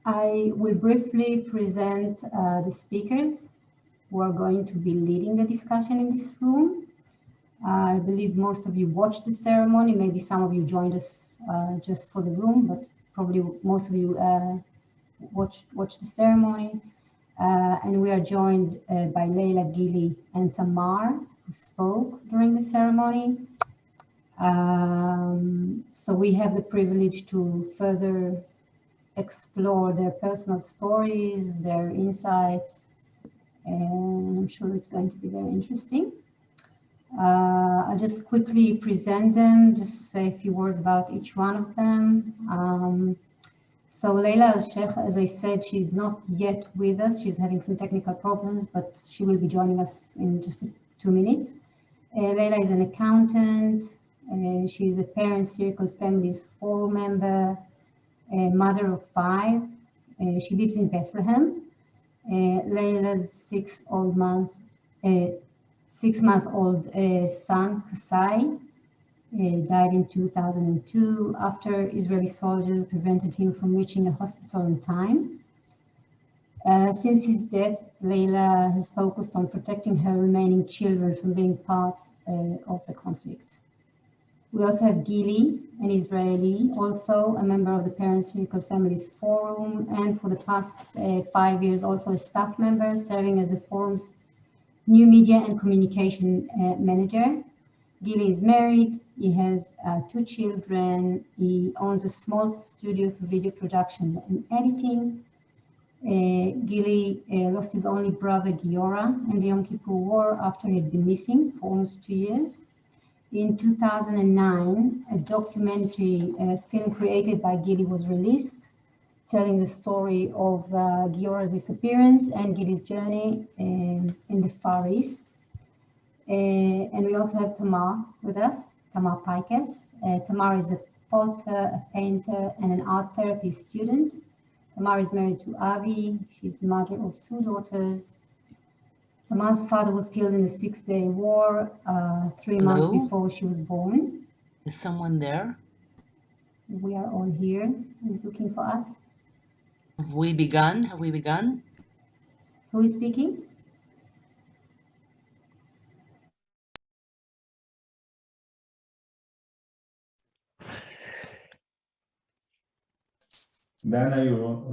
I will briefly present the speakers who are going to be leading the discussion in this room. I believe most of you watched the ceremony. Maybe some of you joined us just for the room, but probably most of you watched the ceremony. And we are joined by Layla, Gili, and Tamar, who spoke during the ceremony. So we have the privilege to further explore their personal stories, their insights, and I'm sure it's going to be very interesting. I'll just quickly present them, just say a few words about each one of them. So Layla Alshekh, as I said, she's not yet with us. She's having some technical problems, but she will be joining us in just 2 minutes. Layla is an accountant. She is a Parent Circle Families Forum member, a mother of 5. She lives in Bethlehem. Layla's 6-month-old son, Kasai, died in 2002 after Israeli soldiers prevented him from reaching a hospital in time. Since his death, Layla has focused on protecting her remaining children from being part of the conflict. We also have Gili, an Israeli, also a member of the Parent Circle Families Forum, and for the past 5 years also a staff member serving as the forum's new media and communication manager. Gili is married, he has 2 children, he owns a small studio for video production and editing. Gili lost his only brother, Giora, in the Yom Kippur War after he had been missing for almost 2 years. In 2009, a documentary film created by Gili was released, telling the story of Giora's disappearance and Gili's journey in the Far East. And we also have Tamar with us, Tamar Pikes. Tamar is a potter, a painter, and an art therapy student. Tamar is married to Avi. She's the mother of 2 daughters. Tamar's father was killed in the 6-day war 3 months before she was born. Is someone there? We are all here. Who's looking for us? Have we begun? Have we begun? Who is speaking?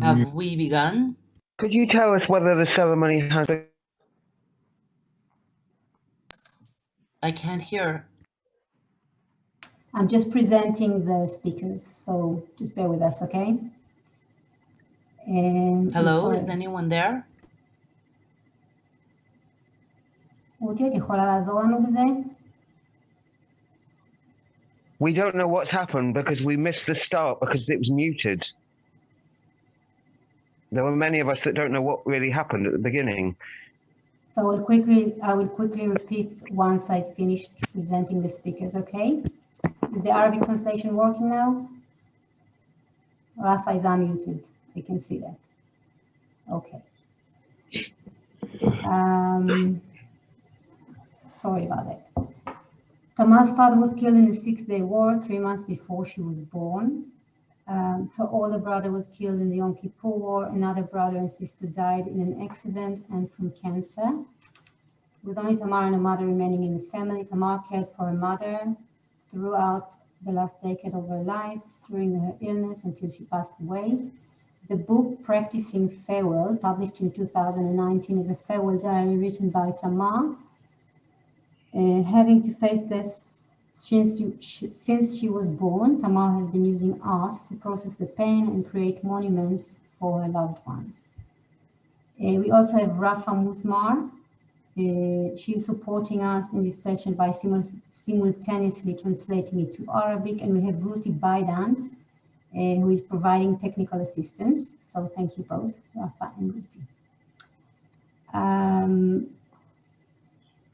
Have we begun? Could you tell us whether the ceremony has been? I can't hear. I'm just presenting the speakers, so just bear with us, okay? And hello, is anyone there? We don't know what's happened because we missed the start because it was muted. There were many of us that don't know what really happened at the beginning. So I will quickly repeat once I finished presenting the speakers, okay? Is the Arabic translation working now? Rafa is unmuted. I can see that. Okay. Sorry about that. Tamar's father was killed in the 6-day war 3 months before she was born. Her older brother was killed in the Yom Kippur War. Another brother and sister died in an accident and from cancer. With only Tamar and her mother remaining in the family, Tamar cared for her mother throughout the last decade of her life, during her illness until she passed away. The book Practicing Farewell, published in 2019, is a farewell diary written by Tamar. Having to face death since she was born, Tamar has been using art to process the pain and create monuments for her loved ones. We also have Rafa Musmar. She's supporting us in this session by simultaneously translating it to Arabic, and we have Ruti Baidans, who is providing technical assistance. So thank you both, Rafa and Ruti.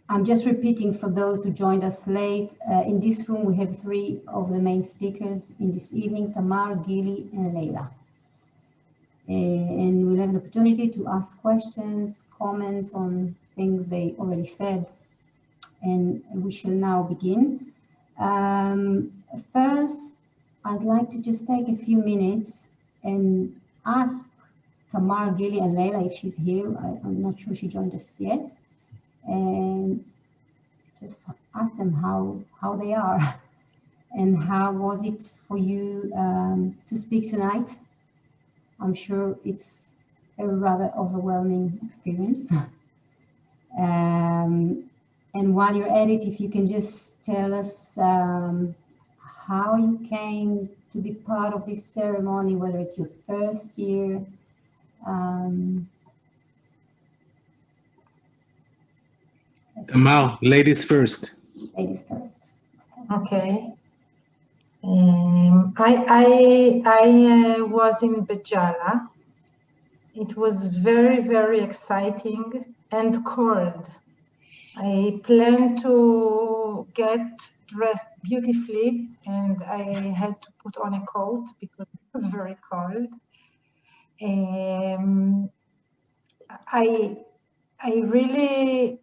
I'm just repeating for those who joined us late. In this room, we have 3 of the main speakers in this evening, Tamar, Gili, and Layla. And we'll have an opportunity to ask questions, comments on things they already said, and we shall now begin. First, I'd like to just take a few minutes and ask Tamar, Gili, and Layla, if she's here. I'm not sure she joined us yet. And just ask them how they are. And how was it for you to speak tonight? I'm sure it's a rather overwhelming experience. And while you're at it, if you can just tell us how you came to be part of this ceremony, whether it's your first year. Tamar, ladies first. Ladies first. Okay. I was in Bejala. It was very, very exciting and cold. I planned to get dressed beautifully, and I had to put on a coat because it was very cold. I really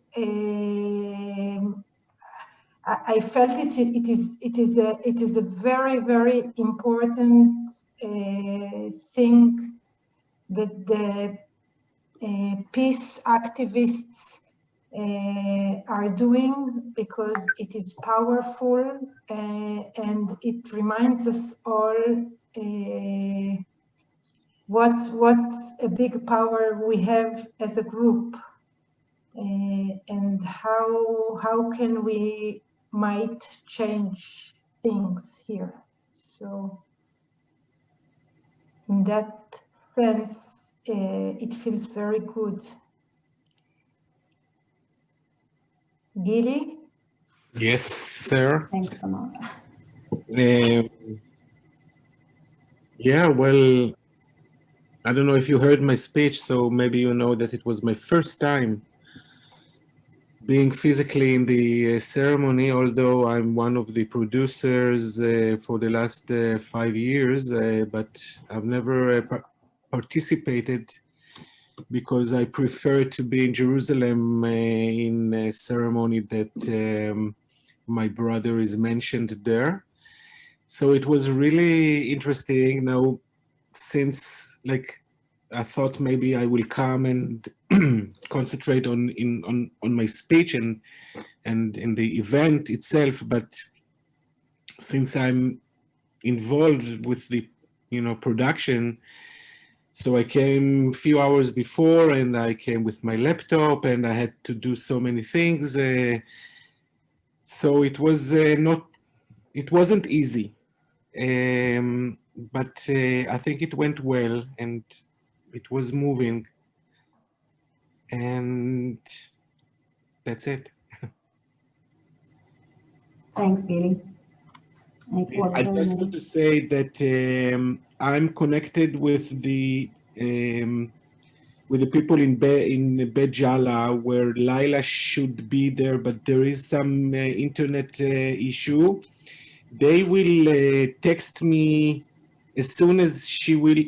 I felt it is a very, very important thing that the peace activists are doing, because it is powerful and it reminds us all what's a big power we have as a group, and how can we might change things here. So in that sense, it feels very good. Gili? Yes, sir. Thanks, Tamar. Yeah, well, I don't know if you heard my speech, so maybe you know that it was my first time being physically in the ceremony, although I'm one of the producers for the last 5 years, but I've never participated because I prefer to be in Jerusalem in a ceremony that my brother is mentioned there. So it was really interesting. Now, since I thought maybe I will come and concentrate on my speech and in the event itself, but since I'm involved with the production, so I came a few hours before, and I came with my laptop, and I had to do so many things. So it was it wasn't easy, but I think it went well, and it was moving, and that's it. Thanks, Gili. I just want to say that I'm connected with the people in Bet Jala, where Layla should be there, but there is some internet issue. They will text me as soon as she will.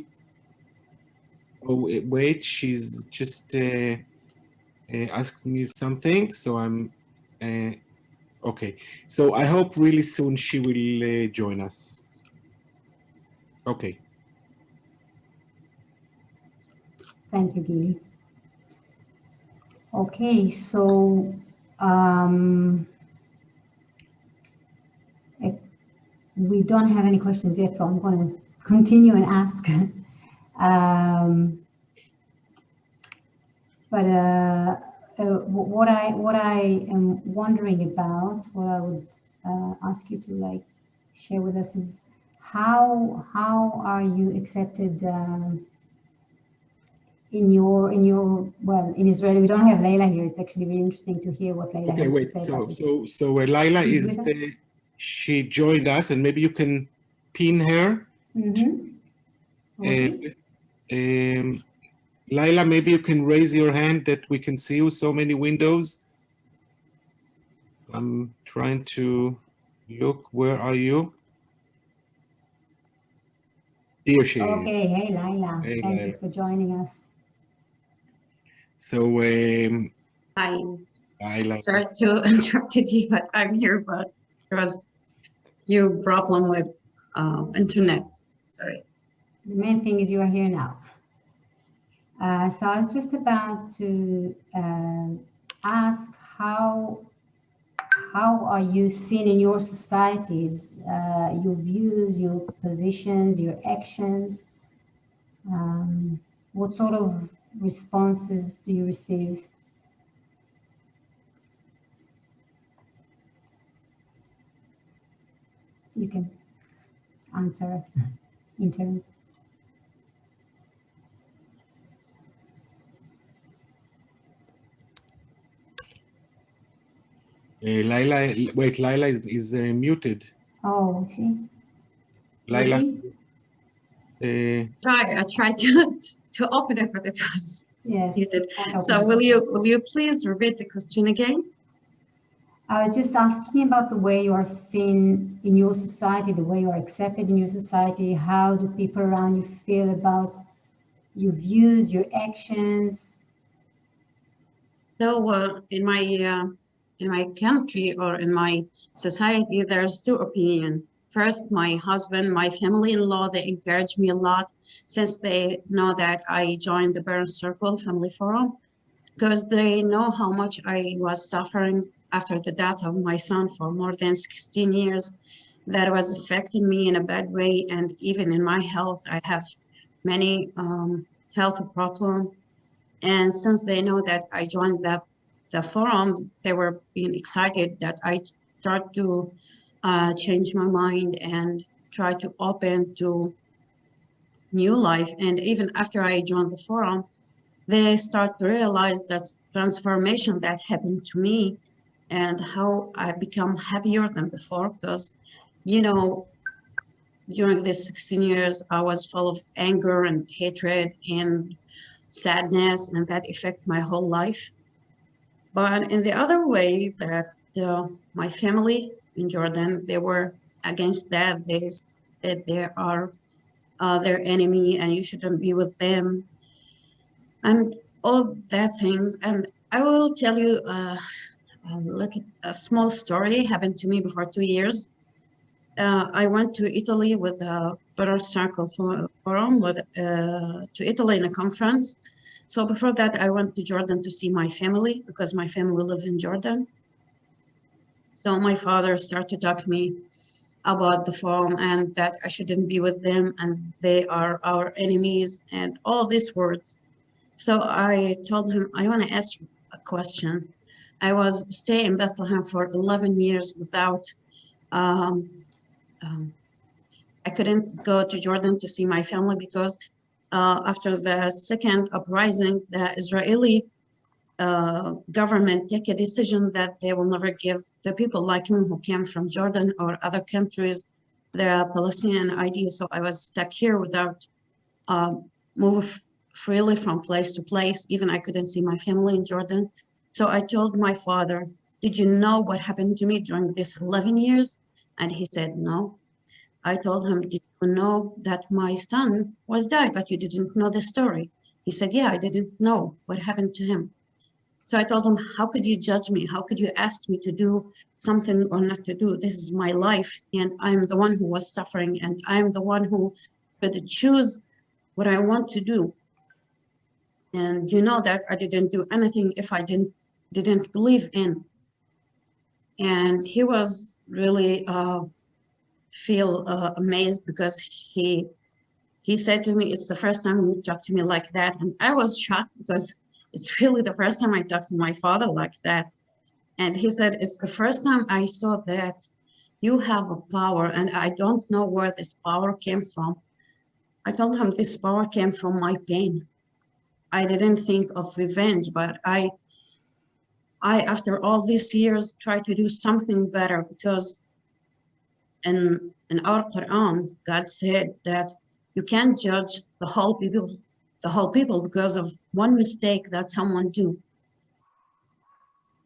Oh, wait, she's just asked me something, so I'm okay. So I hope really soon she will join us. Okay. Thank you, Gili. Okay, so we don't have any questions yet, so I'm going to continue and ask. But what I am wondering about, what I would ask you to share with us is how are you accepted in Israel? We don't have Layla here. It's actually really interesting to hear what Layla has to say about this. So Layla is she joined us, and maybe you can pin her. Layla, maybe you can raise your hand that we can see you. So many windows. I'm trying to look. Where are you? Here she is. Okay, hey Layla. Hey, Thank Layla. you for joining us. So Hi. Layla. Sorry to interrupt you, but I'm here, but there was a problem with internet. Sorry. The main thing is you are here now. So I was just about to ask how are you seen in your societies, your views, your positions, your actions? What sort of responses do you receive? You can answer in turns. Layla, wait, Layla is muted. Oh, is she? Layla, I tried to open it, but it was Yes. muted. Can't So open it. will you please repeat the question again? I was just asking about the way you are seen in your society, the way you are accepted in your society. How do people around you feel about your views, your actions? So in my country or in my society, there's two opinions. First, my husband, my family-in-law, they encourage me a lot since they know that I joined the Parent Circle Family Forum, because they know how much I was suffering after the death of my son for more than 16 years. That was affecting me in a bad way, and even in my health, I have many health problems. And since they know that I joined the forum, they were being excited that I start to change my mind and try to open to new life. And even after I joined the forum, they start to realize that transformation that happened to me and how I become happier than before. Because, you know, during these 16 years, I was full of anger and hatred and sadness, and that affected my whole life. But in the other way, that my family in Jordan, they were against that. They said they are their enemy and you shouldn't be with them, and all that things. And I will tell you a small story happened to me before 2 years. I went to Italy with a Better Circle Forum to Italy in a conference. So before that, I went to Jordan to see my family because my family lives in Jordan. So my father started to talk to me about the forum and that I shouldn't be with them and they are our enemies and all these words. So I told him, I want to ask you a question. I was staying in Bethlehem for 11 years without um, I couldn't go to Jordan to see my family because after the second uprising, the Israeli government take a decision that they will never give the people like me who came from Jordan or other countries their Palestinian ID. So I was stuck here without move freely from place to place. Even I couldn't see my family in Jordan. So I told my father, did you know what happened to me during these 11 years? And he said, no. I told him, did you know that my son was died, but you didn't know the story? He said, yeah, I didn't know what happened to him. So I told him, how could you judge me? How could you ask me to do something or not to do? This is my life, and I'm the one who was suffering, and I'm the one who could choose what I want to do. And you know that I didn't do anything if I didn't believe in. And he was really feel amazed because he said to me, it's the first time you talk to me like that. And I was shocked because it's really the first time I talked to my father like that. And he said, it's the first time I saw that you have a power and I don't know where this power came from. I told him this power came from my pain. I didn't think of revenge, but I after all these years, try to do something better because in our Quran, God said that you can't judge the whole people because of one mistake that someone do.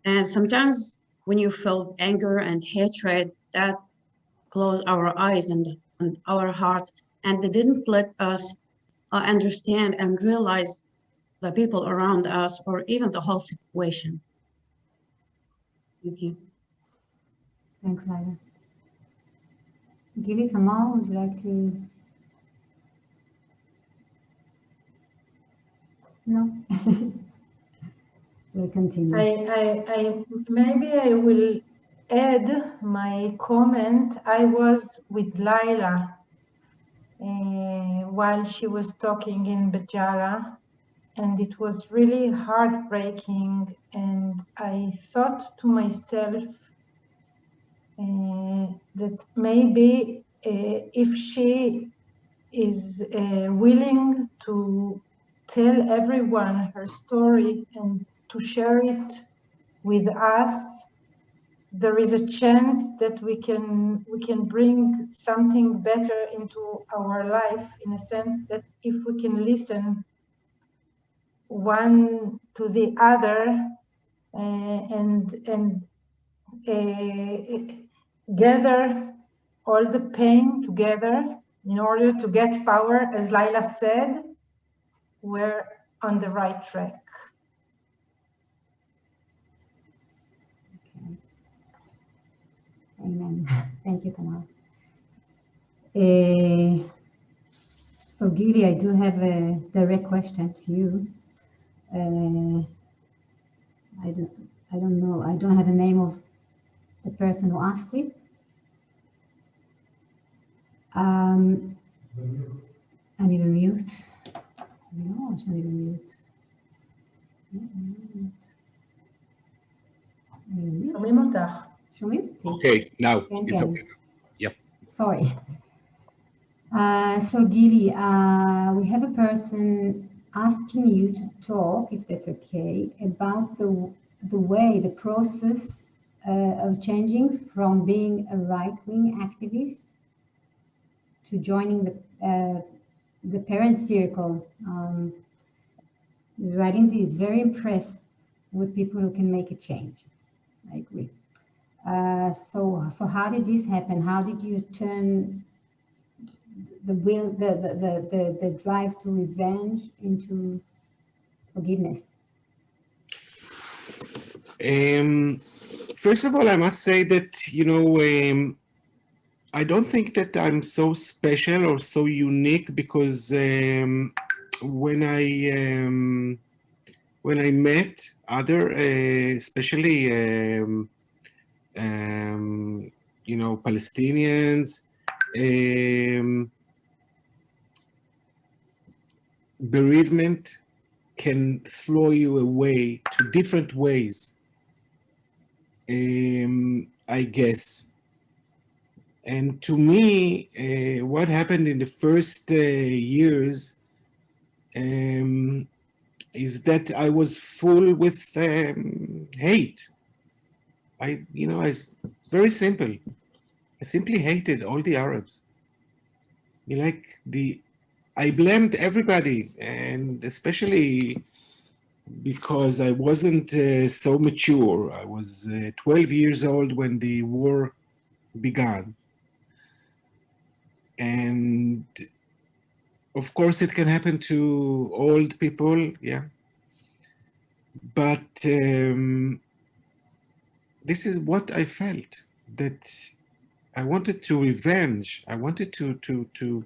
And sometimes when you feel anger and hatred, that close our eyes and our heart, and they didn't let us understand and realize the people around us or even the whole situation. Thank you. Thanks, Layla. Gili, Tamar, would you like to? No. We'll continue. Maybe I will add my comment. I was with Layla while she was talking in Bajala, and it was really heartbreaking. And I thought to myself that maybe if she is willing to tell everyone her story and to share it with us, there is a chance that we can bring something better into our life, in a sense that if we can listen one to the other and gather all the pain together in order to get power, as Layla said, we're on the right track. Okay. Amen. Thank you, Tamar. So Gili, I do have a direct question for you. I don't know. I don't have the name of the person who asked it. I need a mute. No, I should even mute. שומעים אותך. שומעים? Okay, now כן, it's כן. okay. Yep. Sorry. So Gili, we have a person asking you to talk, if that's okay, about the way, the process of changing from being a right-wing activist to joining the parent circle. He's writing, he's very impressed with people who can make a change. I agree. So how did this happen? How did you turn the drive to revenge into forgiveness? First of all, I must say that, I don't think that I'm so special or so unique, because when I met other, especially Palestinians, bereavement can throw you away to different ways, I guess. And to me, what happened in the first years is that I was full with hate. It's very simple. I simply hated all the Arabs. I blamed everybody, and especially because I wasn't so mature. I was 12 years old when the war began. And of course, it can happen to old people, yeah. But this is what I felt, that I wanted to revenge. I wanted to.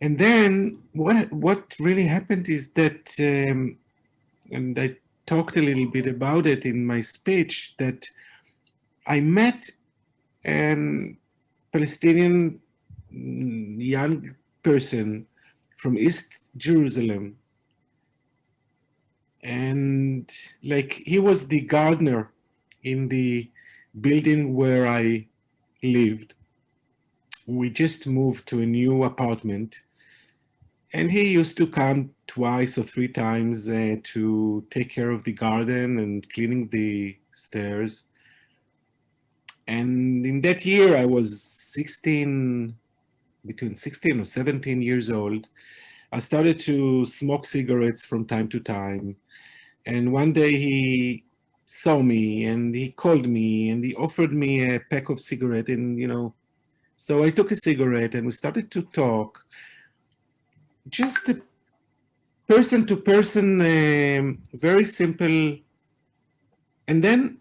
And then what really happened is that, and I talked a little bit about it in my speech, that I met an Palestinian young person from East Jerusalem, and he was the gardener in the building where I lived. We just moved to a new apartment, and he used to come 2 or 3 times to take care of the garden and cleaning the stairs. And in that year, I was between 16 or 17 years old. I started to smoke cigarettes from time to time. And one day he saw me and he called me and he offered me a pack of cigarettes. And, so I took a cigarette and we started to talk. Just a person to person, very simple. And then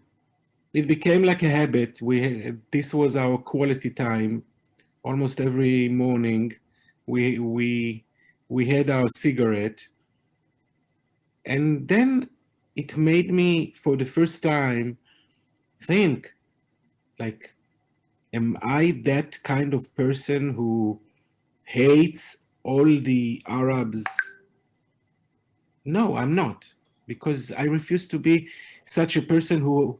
it became like a habit. This was our quality time. Almost every morning we had our cigarette, And then it made me, for the first time, think, like, am I that kind of person who hates all the Arabs? No, I'm not, because I refuse to be such a person who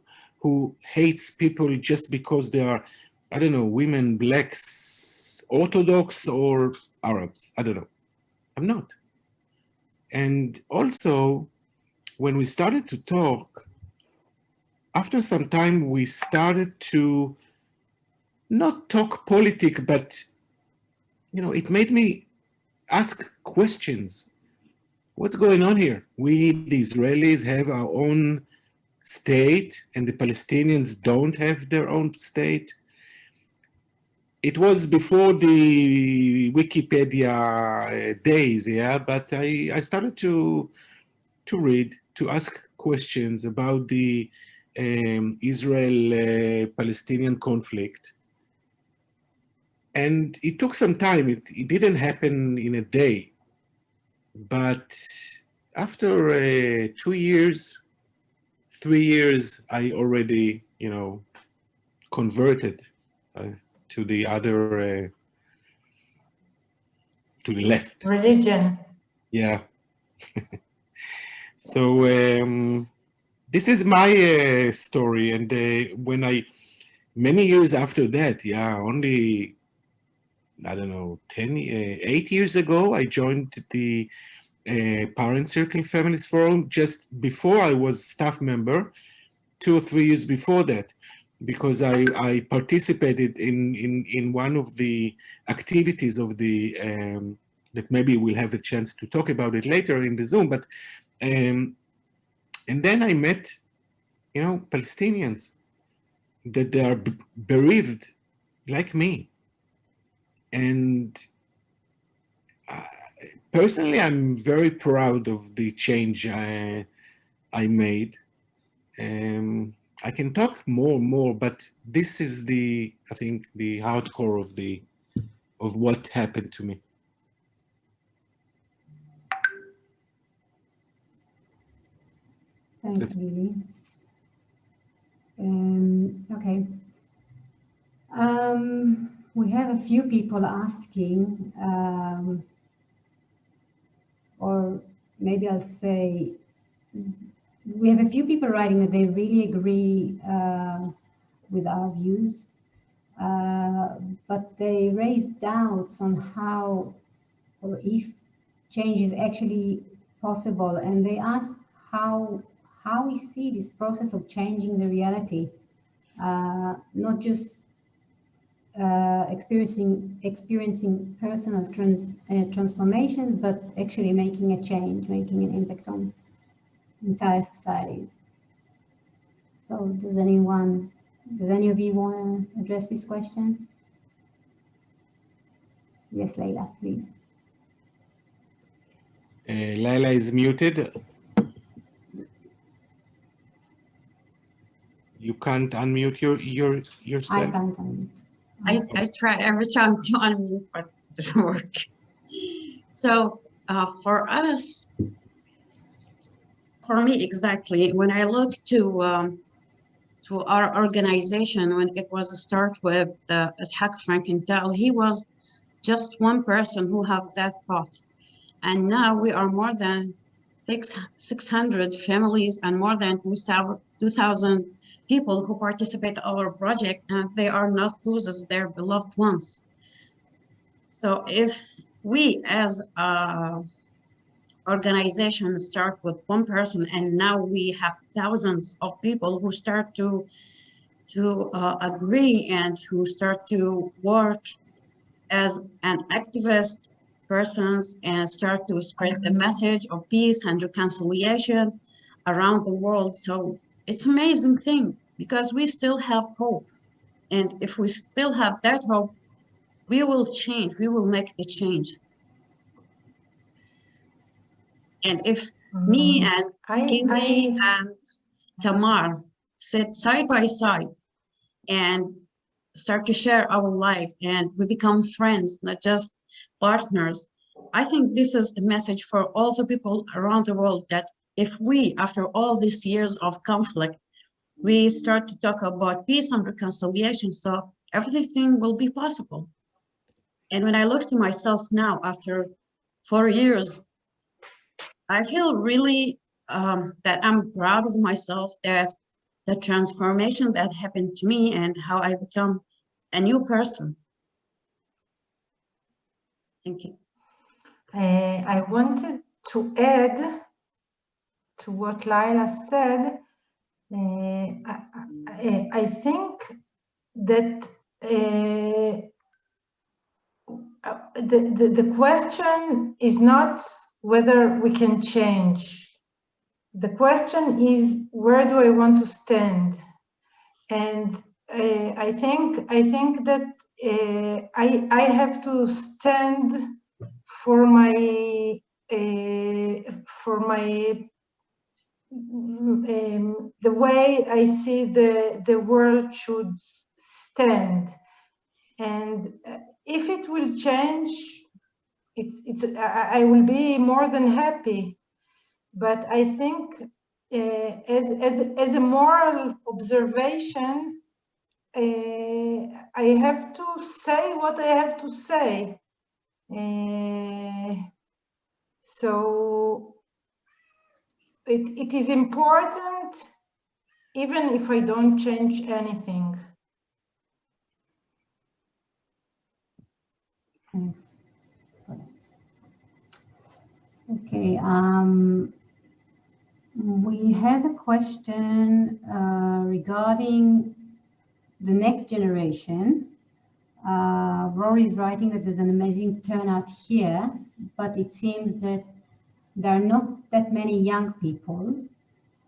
hates people just because they are, I don't know, women, blacks, Orthodox, or Arabs. I don't know. I'm not. And also, when we started to talk, after some time, we started to not talk politics, but, you know, it made me ask questions. What's going on here? We, the Israelis, have our own state, and the Palestinians don't have their own state. It was before the Wikipedia days, yeah, but I started to read, to ask questions about the Israel-Palestinian conflict. And it took some time. It didn't happen in a day. But after 2 years, 3 years, I already, you know, converted to the other, to the left. Religion. Yeah. So this is my story. And when many years after that, yeah, only, I don't know, 8 years ago, I joined the Parent Circle Families Forum just before I was staff member, 2 or 3 years before that, because I participated in one of the activities of the, that maybe we'll have a chance to talk about it later in the Zoom, but, and then I met, you know, Palestinians that they are bereaved like me. And personally, I'm very proud of the change I made. I can talk more, but this is the, I think, the hardcore of what happened to me. Thanks, Gili. Okay. We have a few people asking, or maybe I'll say, we have a few people writing that they really agree with our views, but they raise doubts on how or if change is actually possible, and they ask how we see this process of changing the reality, not just experiencing personal transformations, but actually making a change, making an impact on entire societies. So does any of you want to address this question? Yes, Layla, please. Layla is muted. You can't unmute yourself. I can't unmute. I try every time to unmute, but it doesn't work. So for us, for me exactly, when I look to our organization, when it was a start with the Alshekh Frankenthal, he was just one person who have that thought. And now we are more than 600 families and more than 2,000 people who participate in our project, and they are not losers, they're beloved ones. So if we as a organization start with one person, and now we have thousands of people who start to agree and who start to work as an activist persons and start to spread the message of peace and reconciliation around the world. So it's an amazing thing because we still have hope. And if we still have that hope, we will change, we will make the change. And if me and Gili and Tamar sit side by side and start to share our life and we become friends, not just partners, I think this is a message for all the people around the world that if we, after all these years of conflict, we start to talk about peace and reconciliation, so everything will be possible. And when I look to myself now, after 4 years, I feel really that I'm proud of myself, that the transformation that happened to me and how I become a new person. Thank you. I wanted to add to what Layla said. I think that the question is not whether we can change. The question is, where do I want to stand? And I think that I have to stand for my the way I see the world should stand. And if it will change, I will be more than happy. But I think as a moral observation, I have to say what I have to say. So it is important, even if I don't change anything. Thanks. Okay, we have a question regarding the next generation. Rory is writing that there's an amazing turnout here, but it seems that there are not that many young people.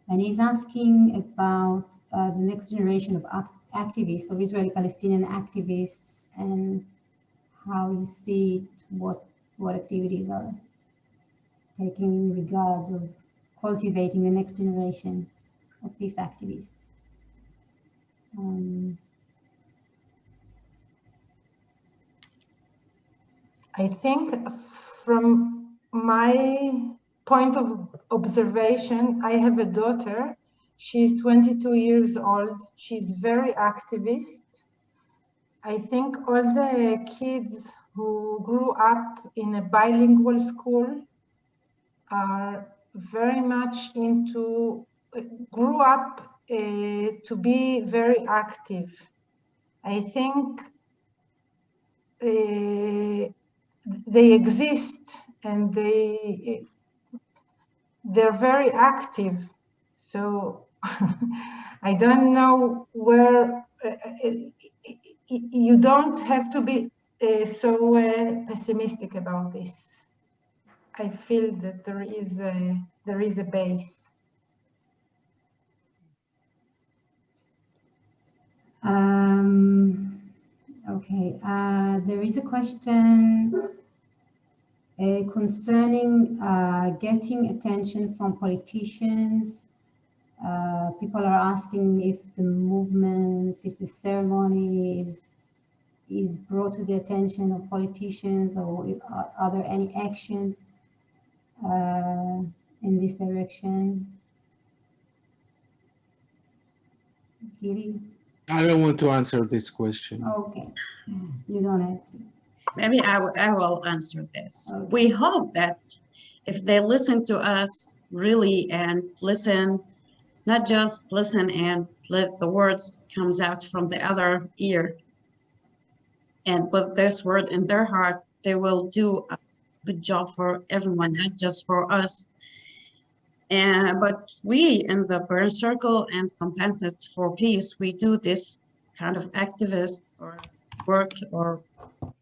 And he's asking about the next generation of activists, of Israeli-Palestinian activists, and how you see it, what activities are taking in regards of cultivating the next generation of peace activists. I think from my point of observation, I have a daughter. She's 22 years old. She's very activist. I think all the kids who grew up in a bilingual school are very much grew up to be very active. I think they exist and they're very active. So I don't know where you don't have to be so pessimistic about this. I feel that there is a base. Okay, there is a question concerning getting attention from politicians. People are asking if the movements, if the ceremony is brought to the attention of politicians, or are there any actions in this direction? Gili? I don't want to answer this question. Okay, you don't have to. Maybe I will answer this. Okay. We hope that if they listen to us really and listen, not just listen and let the words comes out from the other ear, and put this word in their heart, they will do a good job for everyone, not just for us. But we in the Burn Circle and Companions for Peace, we do this kind of activist or work or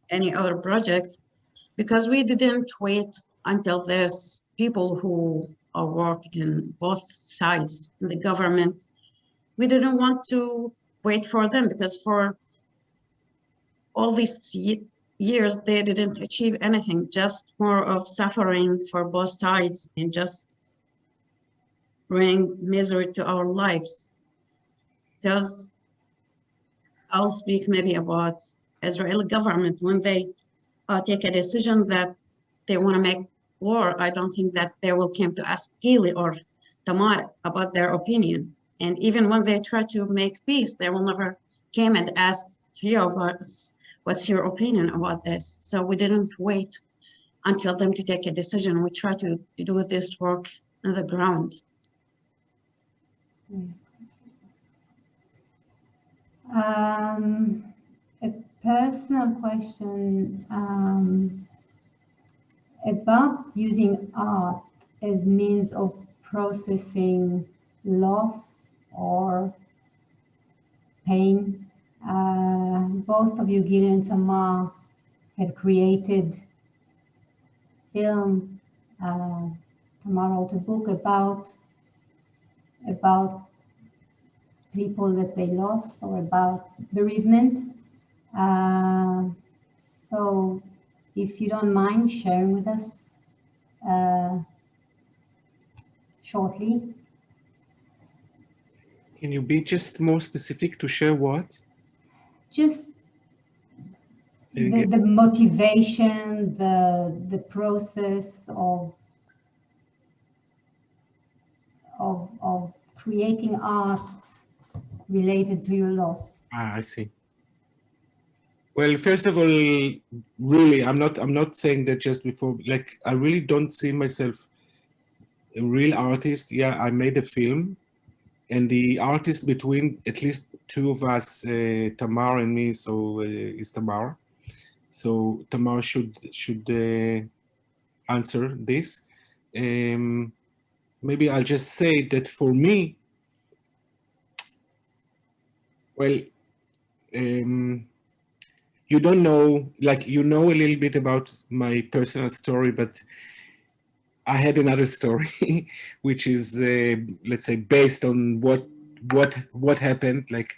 any other project because we didn't wait until there's people who are working in both sides in the government. We didn't want to wait for them because for all these years they didn't achieve anything, just more of suffering for both sides and just bring misery to our lives. Because I'll speak maybe about Israeli government when they take a decision that they want to make war. I don't think that they will come to ask Gili or Tamar about their opinion. And even when they try to make peace, they will never came and ask three of us, what's your opinion about this? So we didn't wait until them to take a decision. We try to do this work on the ground. A personal question about using art as means of processing loss or pain. Both of you, Gili and Tamar, have created films. Tamar wrote a book about people that they lost or about bereavement. So if you don't mind sharing with us shortly. Can you be just more specific to share what? Just the motivation, the process of creating art related to your loss. Ah, I see. Well, first of all, really, I'm not saying that just before, like, I really don't see myself a real artist. Yeah, I made a film, and the artist between at least two of us, Tamar and me, so is Tamar. So Tamar should answer this. Maybe I'll just say that for me, well, you don't know, like, you know a little bit about my personal story, but I had another story, which is, let's say, based on what happened. Like,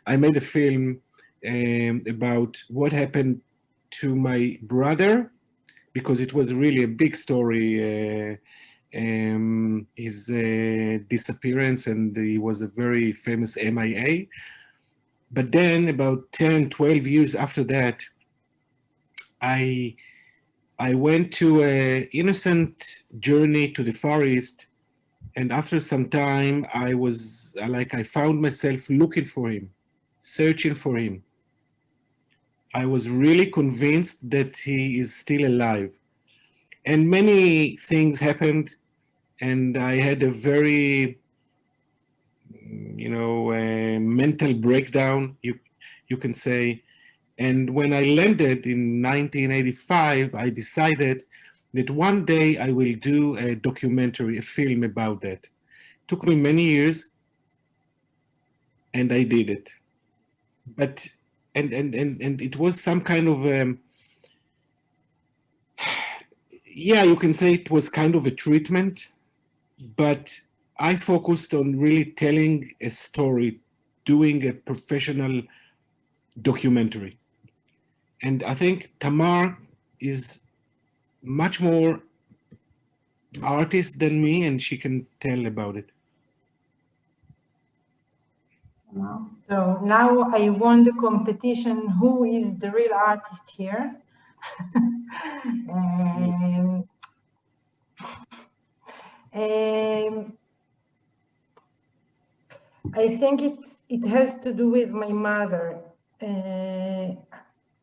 I made a film about what happened to my brother, because it was really a big story. His disappearance, and he was a very famous MIA. But then about 10, 12 years after that, I went to an innocent journey to the Far East. And after some time, I found myself looking for him, searching for him. I was really convinced that he is still alive. And many things happened, and I had a very, mental breakdown, you can say. And when I landed in 1985, I decided that one day I will do a documentary, a film about that. It took me many years, and I did it. But and it was some kind of yeah, you can say it was kind of a treatment, but I focused on really telling a story, doing a professional documentary. And I think Tamar is much more artist than me, and she can tell about it. Tamar? So now I won the competition. Who is the real artist here? I think it has to do with my mother.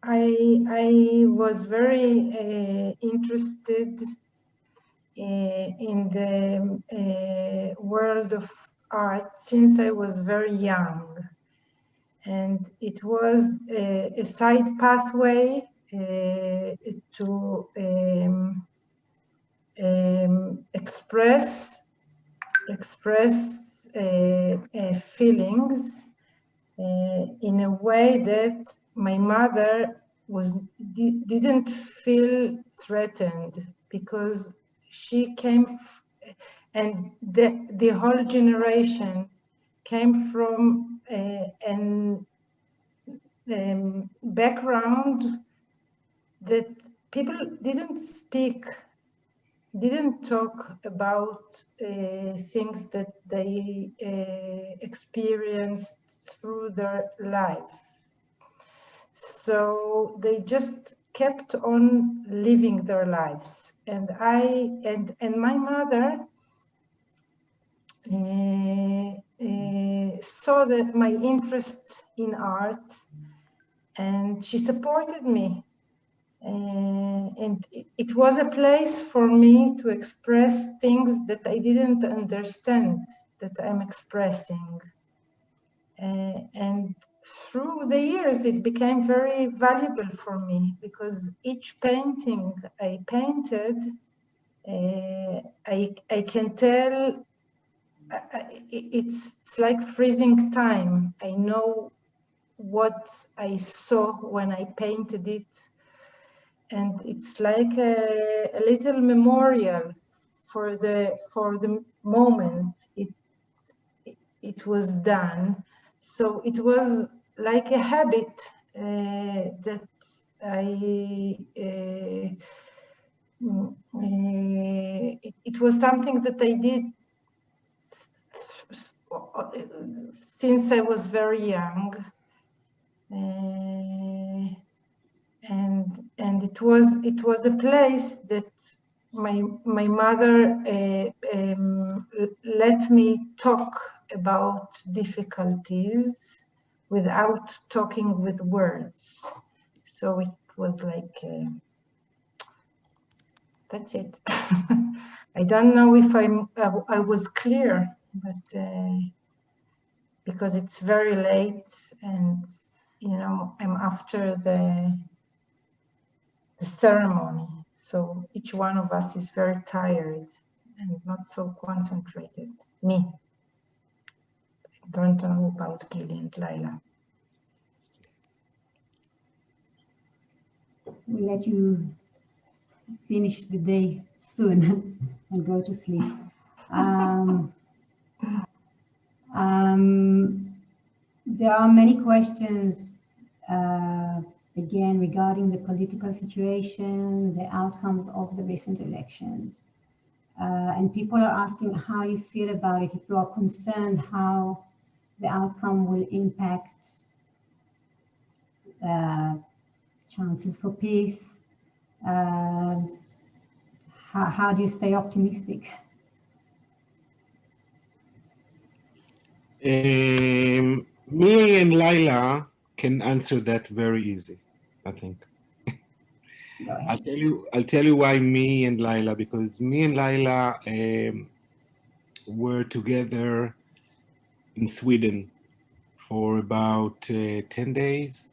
I was very interested in the world of art since I was very young, and it was a side pathway to express feelings in a way that my mother didn't feel threatened, because she came and the whole generation came from an background that people didn't talk about things that they experienced through their life. So they just kept on living their lives. And my mother saw that my interest in art, and she supported me. And it was a place for me to express things that I didn't understand that I'm expressing. And through the years, it became very valuable for me, because each painting I painted, I can tell it's like freezing time. I know what I saw when I painted it, and it's like a little memorial for the moment it was done. So it was like a habit that it was something that I did since I was very young, and it was a place that my mother let me talk about difficulties without talking with words. So it was like that's it. I don't know if I was clear, but because it's very late, and you know, I'm after the ceremony, so each one of us is very tired and not so concentrated. Me. I don't know about Gili and Layla. We'll let you finish the day soon and go to sleep. There are many questions again regarding the political situation, the outcomes of the recent elections. And people are asking how you feel about it, if you are concerned how the outcome will impact chances for peace. How do you stay optimistic? Me and Layla can answer that very easy, I think. I'll tell you why me and Layla, because me and Layla were together in Sweden for about 10 days.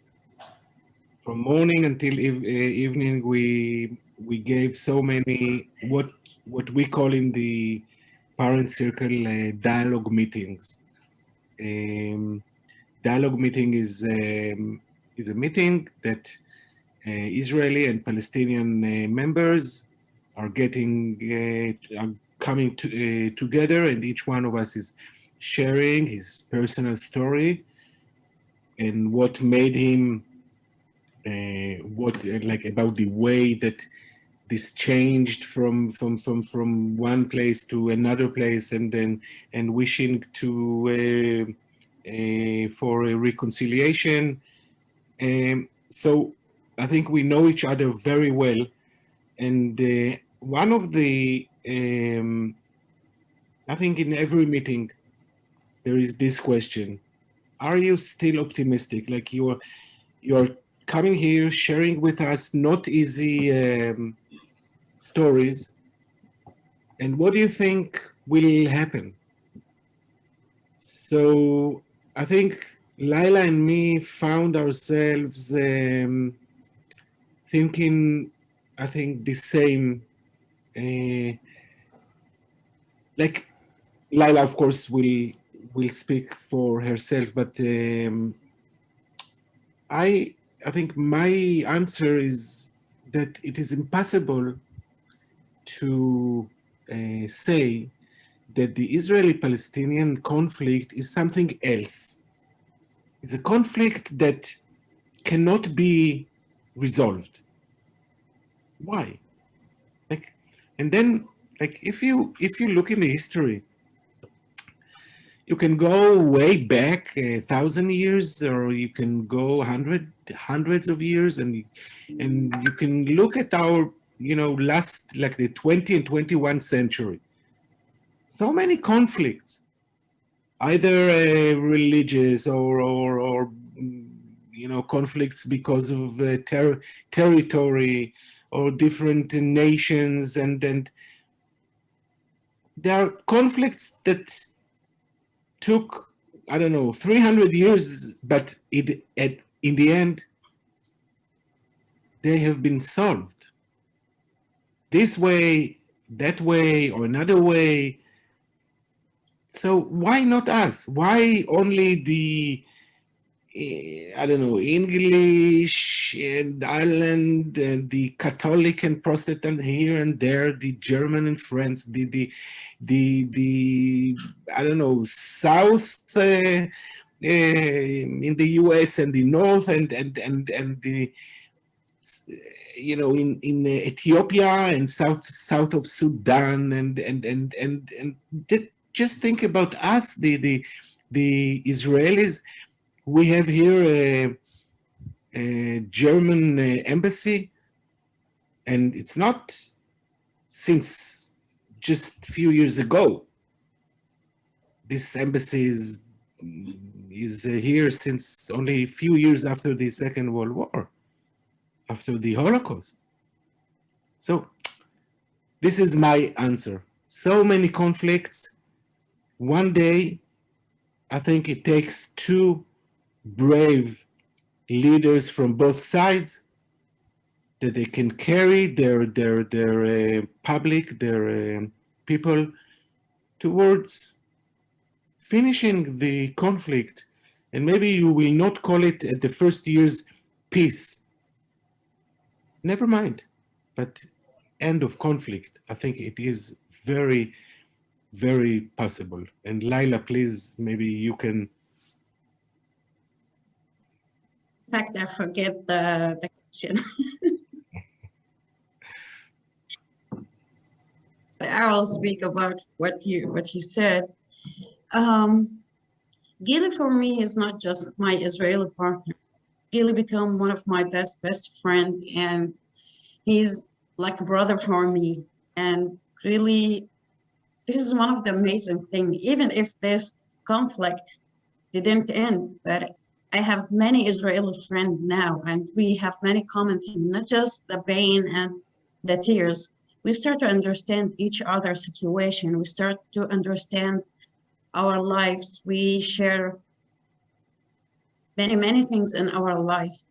From morning until evening, we gave so many what we call in the parent circle dialogue meetings. Dialogue meeting is a meeting that Israeli and Palestinian members are coming together, and each one of us is sharing his personal story and what made him about the way that this changed from one place to another place, and wishing to for a reconciliation. So I think we know each other very well, and one of the I think in every meeting there is this question: are you still optimistic? Like you're coming here, sharing with us not easy stories, and what do you think will happen? So I think Layla and me found ourselves thinking, I think, the same. Like Layla, of course, will speak for herself, but I think my answer is that it is impossible to say that the Israeli-Palestinian conflict is something else. It's a conflict that cannot be resolved. Why? And then, if you look in the history, you can go way back 1,000 years, or you can go hundreds of years, and you can look at our last, like the 20th and 21st century. so many conflicts, either religious or you know, conflicts because of territory or different nations, and there are conflicts that took, I don't know, 300 years, but in the end, they have been solved. This way, that way, or another way. So why not us? Why only the, I don't know, English and Ireland, and the Catholic and Protestant here and there, the German and French, the I don't know, South in the US, and the North, and the, you know, in Ethiopia and south of Sudan, and just think about us, the Israelis. We have here a German embassy, and it's not since just a few years ago. This embassy is here since only a few years after the Second World War, after the Holocaust. So this is my answer. So many conflicts. One day, I think it takes two brave leaders from both sides that they can carry their public, their people towards finishing the conflict. And maybe you will not call it at the first year's peace. Never mind, but end of conflict. I think it is very, very possible. And Layla, please, maybe you can. In fact, I forget the question. I will speak about what you said. Gili for me is not just my Israeli partner. Gili became one of my best friend, and he's like a brother for me. And really, this is one of the amazing things. Even if this conflict didn't end, but I have many Israeli friends now, and we have many common things, not just the pain and the tears. We start to understand each other's situation. We start to understand our lives. We share many things in our life.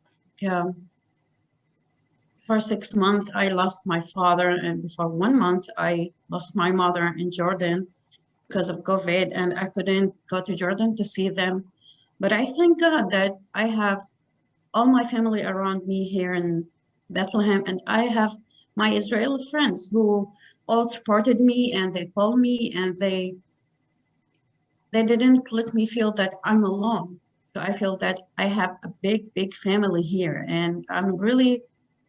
For 6 months, I lost my father, and for 1 month, I lost my mother in Jordan because of COVID, and I couldn't go to Jordan to see them. But I thank God that I have all my family around me here in Bethlehem, and I have my Israeli friends who all supported me, and they called me, and they didn't let me feel that I'm alone. So I feel that I have a big family here, and I'm really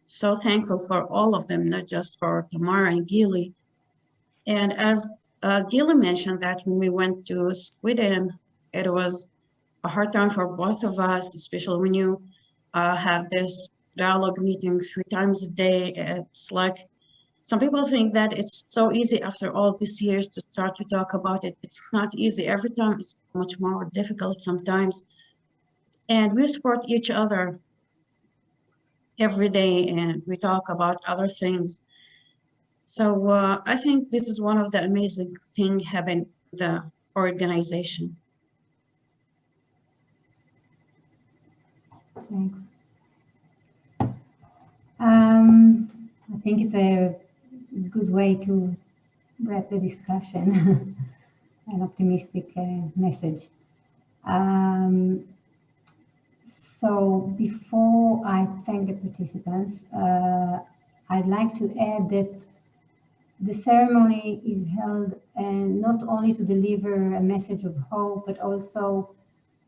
so thankful for all of them, not just for Tamar and Gili. And as Gili mentioned, that when we went to Sweden, it was a hard time for both of us, especially when you have this dialogue meeting 3 times a day. It's like, some people think that it's so easy after all these years to start to talk about it. It's not easy. Every time it's much more difficult sometimes. And we support each other every day, and we talk about other things. So I think this is one of the amazing things happening in the organization. Thanks. I think it's a good way to wrap the discussion. An optimistic message. So before I thank the participants, I'd like to add that the ceremony is held not only to deliver a message of hope, but also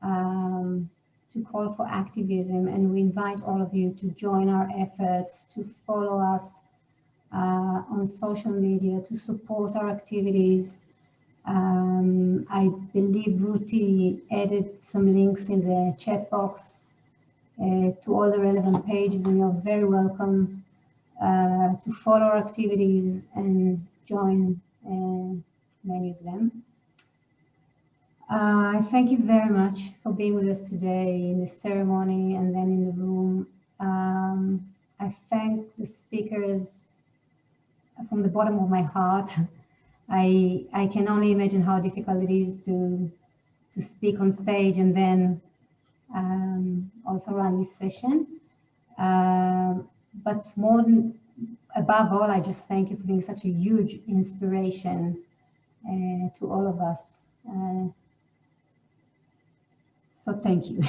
to call for activism, and we invite all of you to join our efforts, to follow us on social media, to support our activities. I believe Ruti added some links in the chat box to all the relevant pages, and you're very welcome to follow our activities and join many of them. I thank you very much for being with us today in the ceremony and then in the room. I thank the speakers from the bottom of my heart. I can only imagine how difficult it is to speak on stage and then also run this session. But above all, I just thank you for being such a huge inspiration to all of us. So thank you.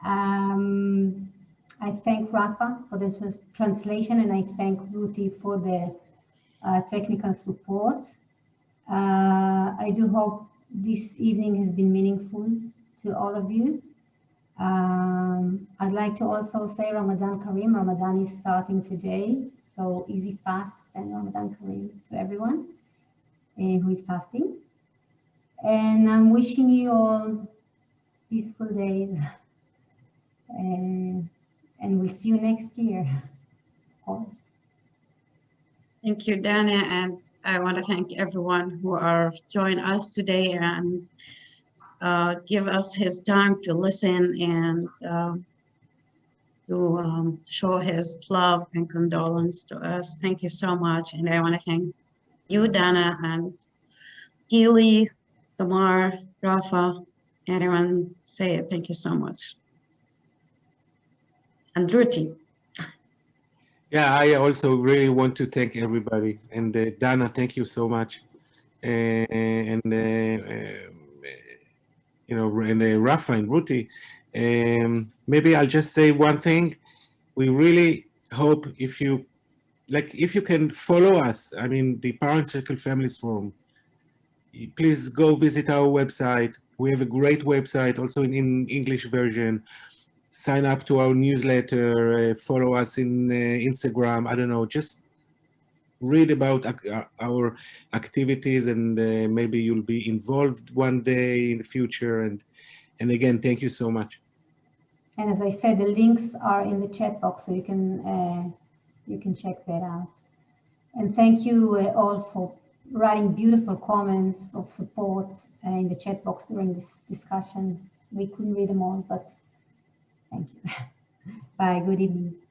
I thank Rafa for the translation, and I thank Ruti for the technical support. I do hope this evening has been meaningful to all of you. I'd like to also say Ramadan Kareem. Ramadan is starting today, so easy fast and Ramadan Kareem to everyone who is fasting. And I'm wishing you all peaceful days, and we'll see you next year, of course. Thank you, Dana, and I want to thank everyone who are joining us today and give us his time to listen and to show his love and condolence to us. Thank you so much, and I want to thank you, Dana, and Gili, Tamar, Rafa, everyone. Say it. Thank you so much. And Ruti. Yeah, I also really want to thank everybody. And Dana, thank you so much. And Rafa and Ruti. Maybe I'll just say one thing. We really hope if you can follow us, I mean, the Parent Circle Families Forum, please go visit our website. We have a great website, also in English version. Sign up to our newsletter, follow us in Instagram. I don't know, just read about our activities, and maybe you'll be involved one day in the future. And again, thank you so much. And as I said, the links are in the chat box, so you can check that out. And thank you all for writing beautiful comments of support in the chat box during this discussion. We couldn't read them all, but thank you. Bye. Good evening.